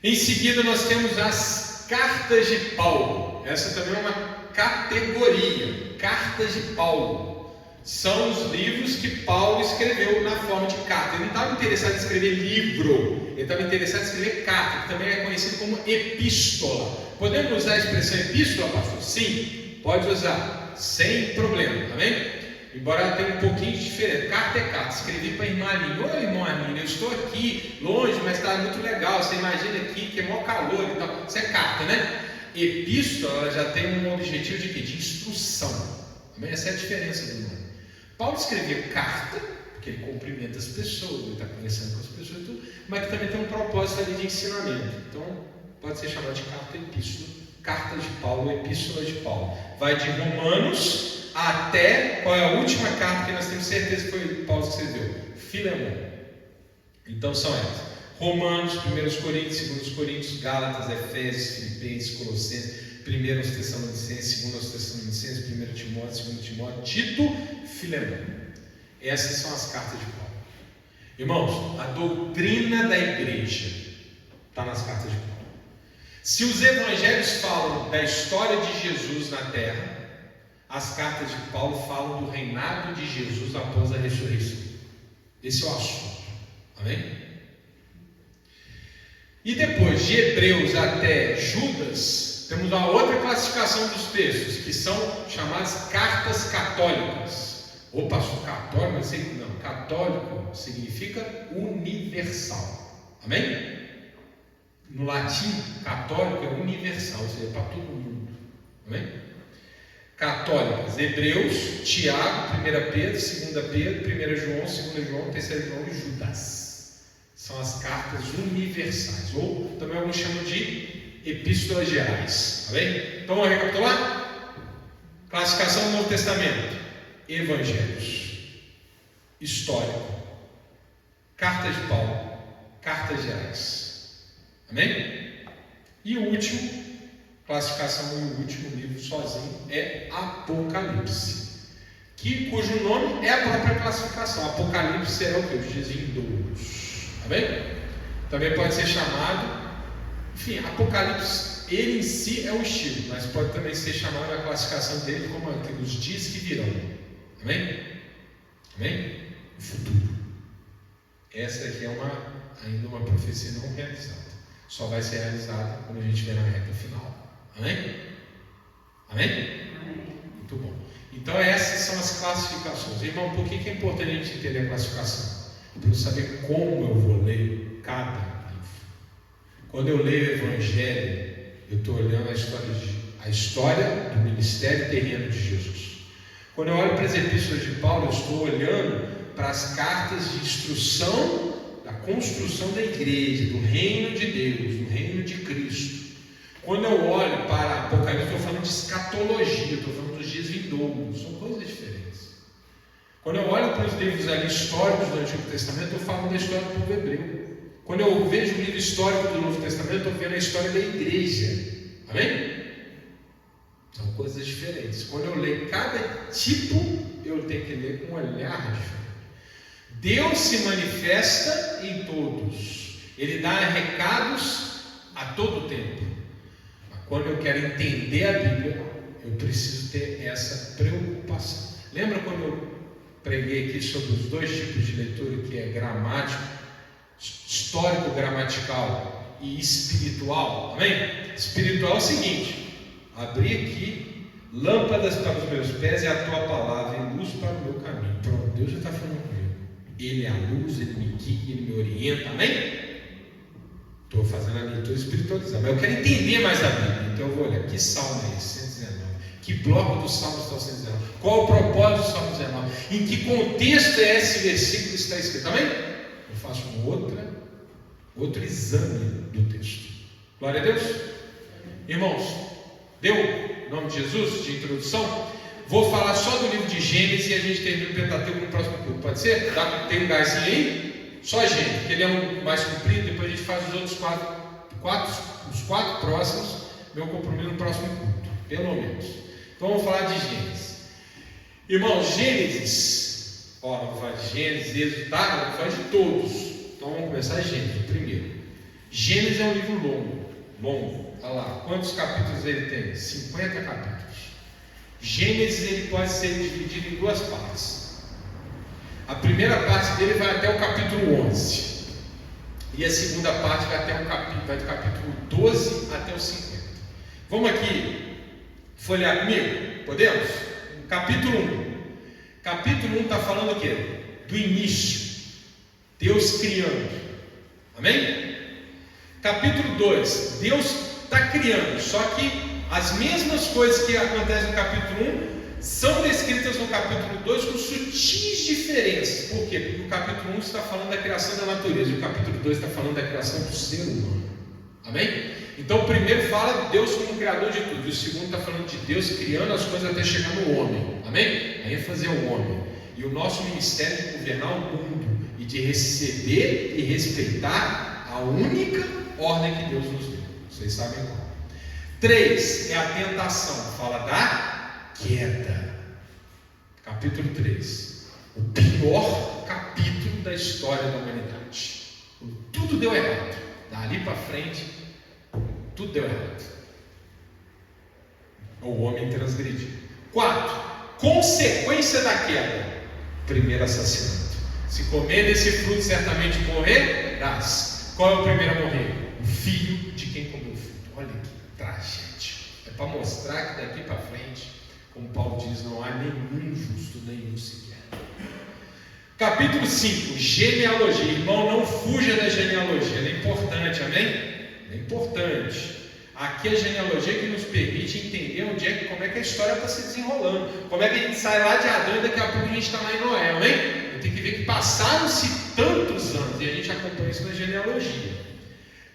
Em seguida nós temos as cartas de Paulo. essa também é uma categoria. Cartas de Paulo são os livros que Paulo escreveu na forma de carta. Ele não estava interessado em escrever livro, ele estava interessado em escrever carta, que também é conhecido como epístola. Podemos usar a expressão epístola, pastor? Sim, pode usar, sem problema, tá bem? Embora ela tenha um pouquinho de diferença. Carta é carta. Escrevi para a irmã Aline: oi, irmã Aline, eu estou aqui longe, mas está muito legal. Você imagina aqui que é maior calor e tal. Isso é carta, né? Epístola, ela já tem um objetivo de quê? De instrução. Essa é a diferença do nome. Paulo escrevia carta, porque ele cumprimenta as pessoas, ele está conversando com as pessoas e tudo, mas que também tem um propósito ali de ensinamento. Então, pode ser chamado de carta epístola. Cartas de Paulo, epístola de Paulo. Vai de Romanos até, qual é a última carta que nós temos certeza que foi Paulo que escreveu? Filemão. Então são essas: Romanos, 1 Coríntios, 2 Coríntios, Gálatas, Efésios, Filipenses, Colossenses, 1 Tessalonicenses, 2 Tessalonicenses, 1 Timóteo, 2 Timóteo, Tito, Filemão. Essas são as cartas de Paulo. Irmãos, a doutrina da igreja está nas cartas de Paulo. Se os evangelhos falam da história de Jesus na terra, as cartas de Paulo falam do reinado de Jesus após a ressurreição. Esse é o assunto. Amém? E depois de Hebreus até Judas, temos a outra classificação dos textos, que são chamadas cartas católicas. Ou pastor, católico, mas não, católico significa universal. Amém? No latim, católico é universal, ou seja, para todo mundo. Amém? Católicas: Hebreus, Tiago, 1 Pedro, 2 Pedro, 1 João, 2 João, 3 João e Judas. São as cartas universais, ou também alguns chamam de epístolas gerais. Tá bem? Então vamos recapitular? Classificação do Novo Testamento: Evangelhos, histórico, cartas de Paulo, cartas gerais. Amém? E o último, classificação e o último livro sozinho é Apocalipse, cujo nome é a própria classificação. Apocalipse será o que? Os dias vindouros. Tá bem? Também pode ser chamado, enfim, Apocalipse, ele em si é um estilo, mas pode também ser chamado a classificação dele como os dias que virão. Amém? Amém? O futuro. Essa aqui é ainda uma profecia não realizada. Só vai ser realizada quando a gente ver na reta final. Amém? Amém? Amém. Muito bom. Então essas são as classificações. Irmão, por que é importante a gente entender a classificação? Para eu saber como eu vou ler cada livro. Quando eu leio o Evangelho, eu estou olhando a história do ministério terreno de Jesus. Quando eu olho para as epístolas de Paulo, eu estou olhando para as cartas de instrução da construção da igreja, do reino de Deus, do reino de Cristo. Quando eu olho para Apocalipse, estou falando de escatologia, estou falando dos dias vindouros, são coisas diferentes. Quando eu olho para os livros ali históricos do Antigo Testamento, eu falo da história do povo hebreu. Quando eu vejo o livro histórico do Novo Testamento, eu estou vendo a história da igreja. Amém? São coisas diferentes. Quando eu leio cada tipo, eu tenho que ler com um olhar diferente. Deus se manifesta em todos. Ele dá recados a todo tempo. Mas quando eu quero entender a Bíblia, eu preciso ter essa preocupação. Lembra quando eu preguei aqui sobre os dois tipos de leitura, que é gramático, histórico-gramatical e espiritual? Amém? Espiritual é o seguinte: abri aqui lâmpadas para os meus pés e a tua palavra e luz para o meu caminho. Pronto, Deus já está falando comigo. Ele é a luz, ele me guia, ele me orienta. Amém? Estou fazendo a leitura espiritualizada, mas eu quero entender mais a Bíblia. Então eu vou olhar, que salmo é esse? 119. Que bloco do salmo está o 119? Qual o propósito do salmo 19? Em que contexto é esse versículo que está escrito? Amém? Eu faço outro exame do texto. Glória a Deus. Irmãos, deu? Em nome de Jesus, de introdução. Vou falar só do livro de Gênesis e a gente termina o Pentateuco no próximo culto. Pode ser? Tem um gásinho aí? Só Gênesis, que ele é um mais comprido. Depois a gente faz os outros os quatro próximos. Meu compromisso no próximo culto, pelo menos. Então vamos falar de Gênesis. Irmãos, Gênesis, vamos falar de Gênesis, Êxodo, tá? Vamos falar de todos. Então vamos começar Gênesis primeiro. Gênesis é um livro longo. olha lá, quantos capítulos ele tem? 50 capítulos. Gênesis ele pode ser dividido em duas partes. A primeira parte dele vai até o capítulo 11. E a segunda parte vai do capítulo 12 até o 50. Vamos aqui folhear comigo? Podemos? Capítulo 1. Capítulo 1 está falando o quê? Do início. Deus criando. Amém? Capítulo 2. Deus está criando. Só que as mesmas coisas que acontecem no capítulo 1 são descritas no capítulo 2 com sutis diferenças. Por quê? Porque o capítulo 1 está falando da criação da natureza e o capítulo 2 está falando da criação do ser humano. Amém? Então o primeiro fala de Deus como criador de tudo, e o segundo está falando de Deus criando as coisas até chegar no homem. Amém? A ênfase é o homem. E o nosso ministério é de governar o mundo e de receber e respeitar a única ordem que Deus nos deu. Vocês sabem qual. 3 é a tentação, fala da queda. Capítulo 3, o pior capítulo da história da humanidade. Tudo deu errado. Dali para frente, tudo deu errado. O homem transgrediu. 4, consequência da queda. Primeiro assassinato. Se comer desse fruto, certamente morrerás. Qual é o primeiro a morrer? O filho de quem comeu o fruto. Olha que tragédia. É para mostrar que daqui para frente, como Paulo diz, não há nenhum justo, nenhum sequer. Capítulo 5, genealogia. Irmão, não fuja da genealogia, ela é importante, amém? É importante. Aqui a genealogia que nos permite entender como é que a história está se desenrolando, como é que a gente sai lá de Adão e daqui a pouco a gente está lá em Noé, amém? Tem que ver que passaram-se tantos anos e a gente acompanha isso na genealogia.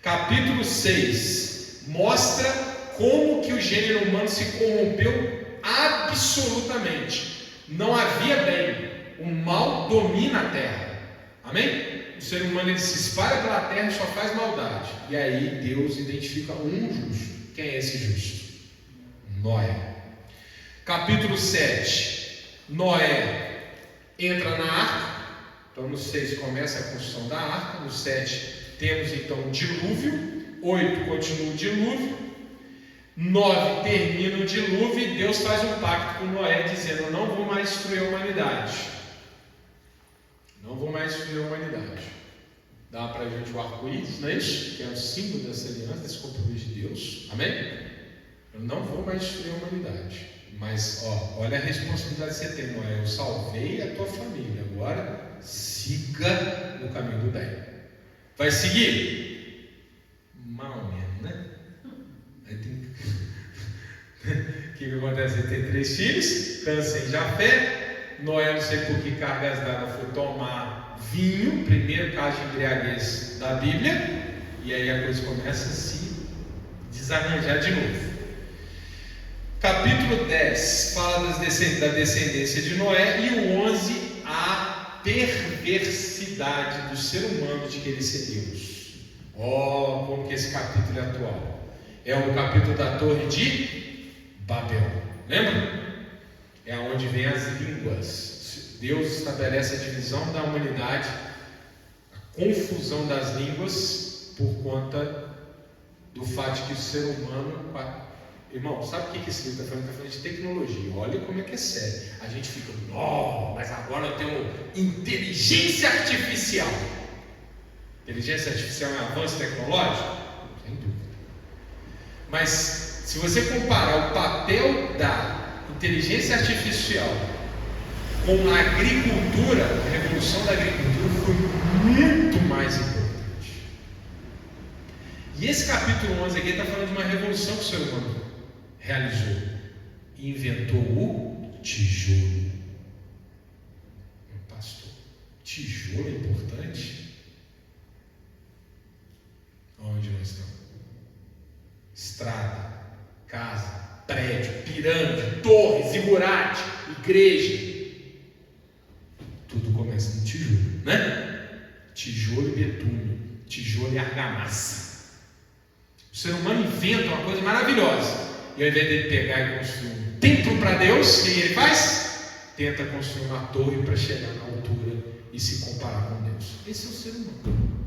Capítulo 6 mostra como que o gênero humano se corrompeu absolutamente. Não havia bem. O mal domina a terra. Amém? O ser humano ele se espalha pela terra e só faz maldade. E aí Deus identifica um justo. Quem é esse justo? Noé. Capítulo 7. Noé entra na arca. Então no 6 começa a construção da arca. No 7 temos então o dilúvio. 8 continua o dilúvio. 9 termina o dilúvio e Deus faz um pacto com Noé dizendo: eu não vou mais destruir a humanidade. Não vou mais destruir a humanidade. Dá para a gente o arco-íris, não é isso? Que é o símbolo dessa aliança, desse compromisso de Deus. Amém? Eu não vou mais destruir a humanidade. Mas, olha a responsabilidade que você tem, Noé. Eu salvei a tua família. Agora, siga no caminho do bem. Vai seguir? Mal menos, né? Aí tem o que acontece? Ele tem 3 filhos, Câncer e Jafé. Noé, não sei por que cargas d'água, foi tomar vinho, primeiro caso de embriaguez da Bíblia, e aí a coisa começa a se desarranjar de novo. Capítulo 10 fala da descendência de Noé, e o 11 a perversidade do ser humano de querer ser Deus. Como que esse capítulo é atual. É o capítulo da Torre de Babel. Lembra? É onde vem as línguas. Deus estabelece a divisão da humanidade, a confusão das línguas, por conta do fato de que o ser humano... Irmão, sabe o que esse livro está falando? Está falando de tecnologia. Olha como é que é sério. A gente fica, mas agora eu tenho inteligência artificial. Inteligência artificial é um avanço tecnológico? Sem dúvida. Mas, se você comparar o papel da inteligência artificial com a agricultura, a revolução da agricultura foi muito mais importante. E esse capítulo 11 aqui está falando de uma revolução que o ser humano realizou e inventou o tijolo. Pastor, tijolo é importante? Onde nós estamos? Estrada, casa, prédio, pirâmide, torre, zigurate, igreja. Tudo começa no tijolo, né? Tijolo e betume, tijolo e argamassa. O ser humano inventa uma coisa maravilhosa. E ao invés de pegar e construir um templo para Deus, o que ele faz? Tenta construir uma torre para chegar na altura e se comparar com Deus. Esse é o ser humano.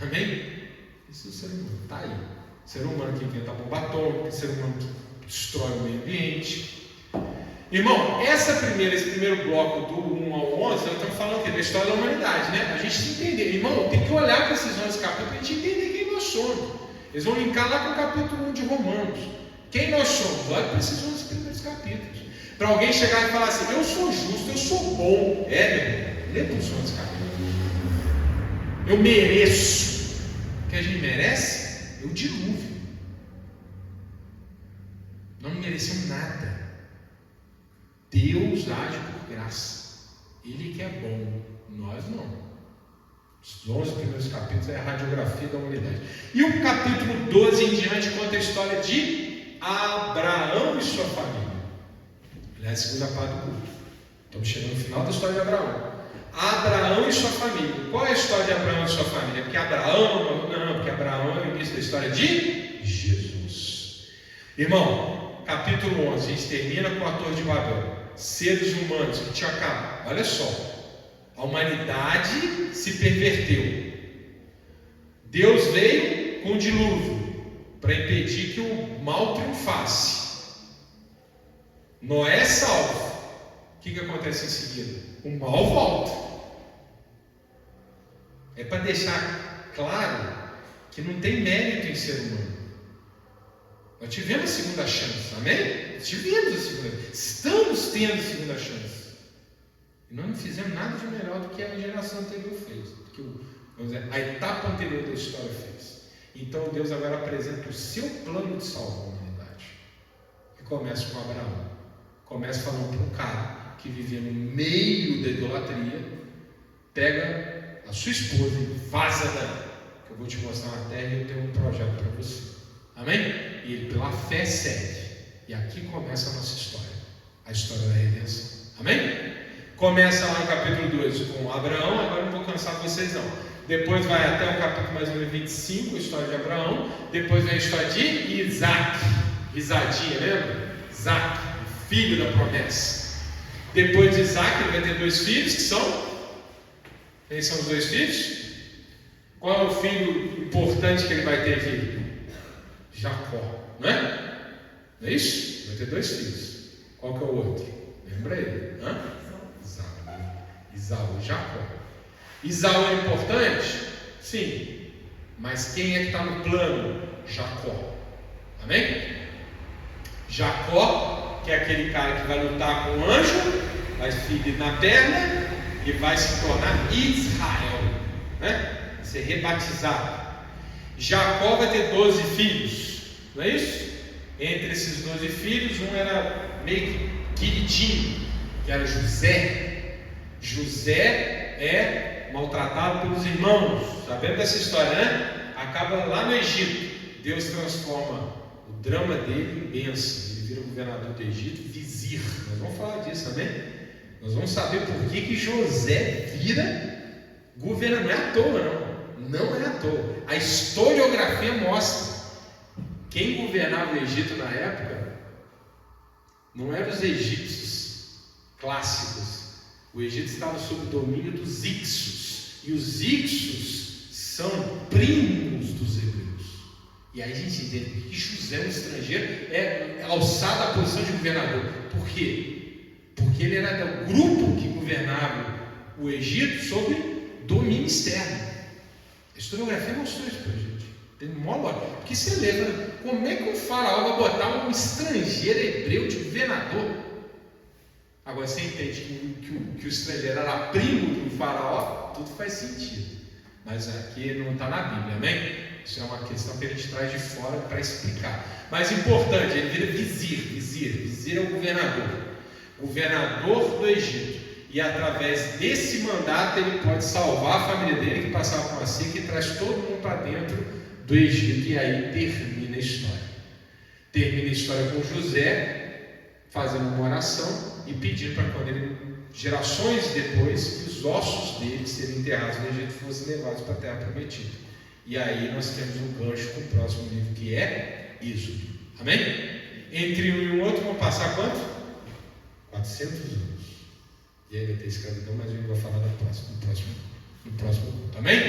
Amém? Esse é o ser humano. Está aí. Ser humano que inventa bomba atômica, ser humano que destrói o meio ambiente. Irmão, esse primeiro bloco do 1 ao 11, nós estamos falando aqui da história da humanidade, né? A gente tem que entender, irmão, tem que olhar para esses 11 capítulos para a gente entender quem nós somos. Eles vão linkar lá com o capítulo 1 de Romanos. Quem nós somos? Olha para esses 11 primeiros capítulos. Para alguém chegar e falar assim, eu sou justo, eu sou bom. Meu irmão, lê para os 11 capítulos. Eu mereço. O que a gente merece é o dilúvio. Não merecemos nada. Deus age por graça. Ele que é bom, nós não. Os 11 primeiros capítulos é a radiografia da humanidade. E o capítulo 12 em diante conta a história de Abraão e sua família. Aliás, segunda parte do culto. Estamos chegando no final da história de Abraão. Abraão e sua família. Qual é a história de Abraão e sua família? Porque Abraão, não, porque Abraão é o início da história de Jesus. Irmão, capítulo 11, a gente termina com a Torre de Babel. Seres humanos que tinham acabado. Olha só, a humanidade se perverteu. Deus veio com o dilúvio para impedir que o mal triunfasse. Noé é salvo. O que acontece em seguida? O mal volta. É para deixar claro que não tem mérito em ser humano. Nós tivemos a segunda chance, amém? Tivemos a segunda chance. Estamos tendo a segunda chance. E nós não fizemos nada de melhor do que a geração anterior fez, do que a etapa anterior da história fez. Então Deus agora apresenta o seu plano de salvar a humanidade. Que começa com Abraão. Começa falando para um cara que vivia no meio da idolatria, pega a sua esposa e vaza dela. Que eu vou te mostrar na terra e eu tenho um projeto para você. Amém? E ele pela fé segue. E aqui começa a nossa história. A história da redenção. Amém? Começa lá no capítulo 2 com Abraão. Agora não vou cansar vocês não. Depois vai até o capítulo mais ou menos 25, a história de Abraão. Depois vem a história de Isaac. Risadinha, lembra? Isaac, o filho da promessa. Depois de Isaac ele vai ter 2 filhos que são... Quem são os 2 filhos? Qual é o filho importante que ele vai ter aqui? Jacó, não é? Não é isso? Vai ter 2 filhos. Qual que é o outro? Lembra ele? Isaú, Jacó. Isaú é importante? Sim. Mas quem é que está no plano? Jacó. Amém? Jacó, que é aquele cara que vai lutar com o anjo, vai ferir na perna e vai se tornar Israel, né? Vai ser rebatizado. Jacó vai ter 12 filhos, não é isso? Entre esses 12 filhos, um era meio que queridinho, que era José. José é maltratado pelos irmãos, sabendo dessa história, né? Acaba lá no Egito. Deus transforma o drama dele em bênção. Ele vira governador do Egito, vizir. Nós vamos falar disso também. Nós vamos saber por que José vira governador. Não é à toa, não. Não é à toa. A historiografia mostra. Quem governava o Egito na época não eram os egípcios clássicos. O Egito estava sob o domínio dos Ixos. E os Ixos são primos dos hebreus. E aí a gente entende que José, um estrangeiro, é alçado à posição de governador. Por quê? Porque ele era do grupo que governava o Egito sob domínio externo. A historiografia mostrou isso para a gente. Tem mó lógica. Porque você lembra, como é que um faraó vai botar um estrangeiro hebreu de governador? Agora você entende que o estrangeiro era primo do faraó, tudo faz sentido. Mas aqui não está na Bíblia, amém? Isso é uma questão que a gente traz de fora para explicar. Mas importante, ele vira vizir. Vizir é o governador do Egito. E através desse mandato ele pode salvar a família dele que passava por uma seca e traz todo mundo para dentro do Egito. E aí termina a história. Termina a história com José fazendo uma oração e pedindo para quando ele, gerações depois, que os ossos dele serem enterrados no Egito fossem levados para a terra prometida. E aí nós temos um gancho com o próximo livro, que é Êxodo. Amém? Entre um e o outro vão passar quanto? 400 anos. E aí vai ter escravidão, mas eu vou falar no próximo culto. Amém?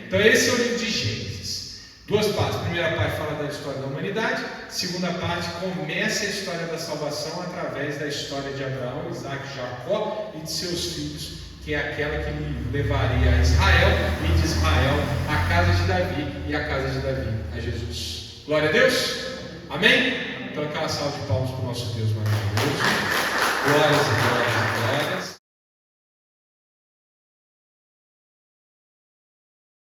Então esse é o livro de Gênesis. Duas partes. A primeira parte fala da história da humanidade. A segunda parte começa a história da salvação através da história de Abraão, Isaac, Jacó e de seus filhos, que é aquela que me levaria a Israel, e de Israel a casa de Davi, e a casa de Davi a Jesus. Glória a Deus. Amém? Então aquela salva de palmas para o nosso Deus maravilhoso. Glórias e glórias e glórias.